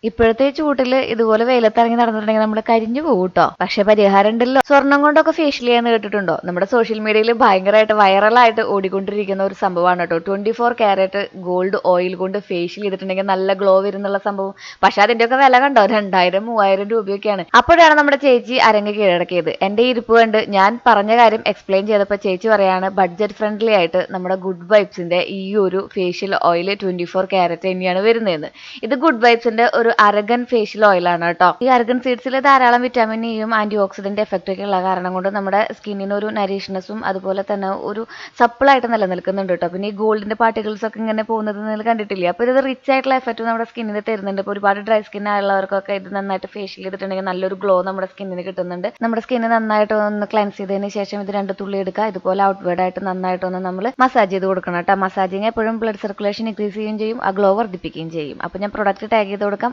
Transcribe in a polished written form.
ഇപ്പോഴത്തെ ചൂട്ടില് ഇതുപോലെ വെയിലത്തിറങ്ങി നടന്നിട്ടുണ്ടെങ്കിൽ നമ്മൾ കരിഞ്ഞു പോകും കേട്ടോ. പക്ഷെ പരിഹാരം ഉണ്ടല്ലോ. സ്വർണം കൊണ്ടൊക്കെ ഫേഷ്യൽ ചെയ്യാന്ന് കേട്ടിട്ടുണ്ടോ? നമ്മുടെ സോഷ്യൽ മീഡിയയിൽ ഭയങ്കരമായിട്ട് വൈറലായിട്ട് ഓടിക്കൊണ്ടിരിക്കുന്ന ഒരു സംഭവമാണ് കേട്ടോ. 24 കാരറ്റ് ഗോൾഡ് ഓയിൽ കൊണ്ട് ഫേഷ്യൽ ചെയ്തിട്ടുണ്ടെങ്കിൽ നല്ല ഗ്ലോ വരുന്നുള്ള സംഭവം. പക്ഷെ അതിന്റെയൊക്കെ വില കണ്ടോ? 2000-3000 രൂപയൊക്കെയാണ്. അപ്പോഴാണ് നമ്മുടെ ചേച്ചി അരങ്ങ് കീഴടക്കിയത്. എന്റെ ഇരിപ്പ് കണ്ട് ഞാൻ പറഞ്ഞ കാര്യം എക്സ്പ്ലെയിൻ ചെയ്തപ്പോൾ ചേച്ചി പറയാണ് ബഡ്ജറ്റ് ഫ്രണ്ട്ലി ആയിട്ട് നമ്മുടെ ഗുഡ് വൈബ്സിന്റെ ഈ ഒരു ഫേഷ്യൽ ഓയിൽ 24 കാരറ്റ് തന്നെയാണ് വരുന്നതെന്ന്. ഇത് ഗുഡ് വൈബ്സിന്റെ ഒരു അരഗൻ ഫേഷ്യൽ ഓയിലാണ് കേട്ടോ. ഈ അരഗൻ സീഡ്സിൽ ധാരാളം വിറ്റാമിൻ ഇയും ആന്റി ഓക്സിഡന്റ് എഫക്റ്റ് ഒക്കെ ഉള്ള കാരണം കൊണ്ട് നമ്മുടെ സ്കിന്നിന് ഒരു നരീഷ്നെസ്സും അതുപോലെ തന്നെ ഒരു സപ്പിളായിട്ട് നിലനിൽക്കുന്നുണ്ട് കേട്ടോ. പിന്നെ ഈ ഗോൾഡിന്റെ പാർട്ടിക്കിൾസ് ഒക്കെ ഇങ്ങനെ പോകുന്നത് നിങ്ങൾ കണ്ടിട്ടില്ലേ? അപ്പോൾ ഇത് റിച്ച് ആയിട്ടുള്ള എഫക്റ്റ് നമ്മുടെ സ്കിന്നിന് തരുന്നുണ്ട്. ഇപ്പോൾ ഒരുപാട് ഡ്രൈ സ്കിൻ ആയുള്ളവർക്കൊക്കെ ഇത് നന്നായിട്ട് ഫേഷ്യൽ ചെയ്തിട്ടുണ്ടെങ്കിൽ നല്ലൊരു ഗ്ലോ നമ്മുടെ സ്കിന്നിന് കിട്ടുന്നുണ്ട്. നമ്മുടെ സ്കിന്ന് നന്നായിട്ട് ഒന്ന് ക്ലൻസ് ചെയ്തതിന് ശേഷം ഇത് 2 തുള്ളി എടുക്കുക. ഇതുപോലെ ഔട്ട്വേർഡ് ആയിട്ട് നന്നായിട്ടൊന്ന് നമ്മൾ മസാജ് ചെയ്ത് കൊടുക്കണം കേട്ടോ. മസാജിങ് എപ്പോഴും ബ്ലഡ് സർക്കുലേഷൻ ഇൻക്രീസ് ചെയ്യുകയും ചെയ്യും, ആ ഗ്ലോ വർദ്ധിപ്പിക്കുകയും ചെയ്യും. അപ്പോൾ ഞാൻ പ്രൊഡക്റ്റ് ടാഗ് ചെയ്ത് കൊടുക്കാം.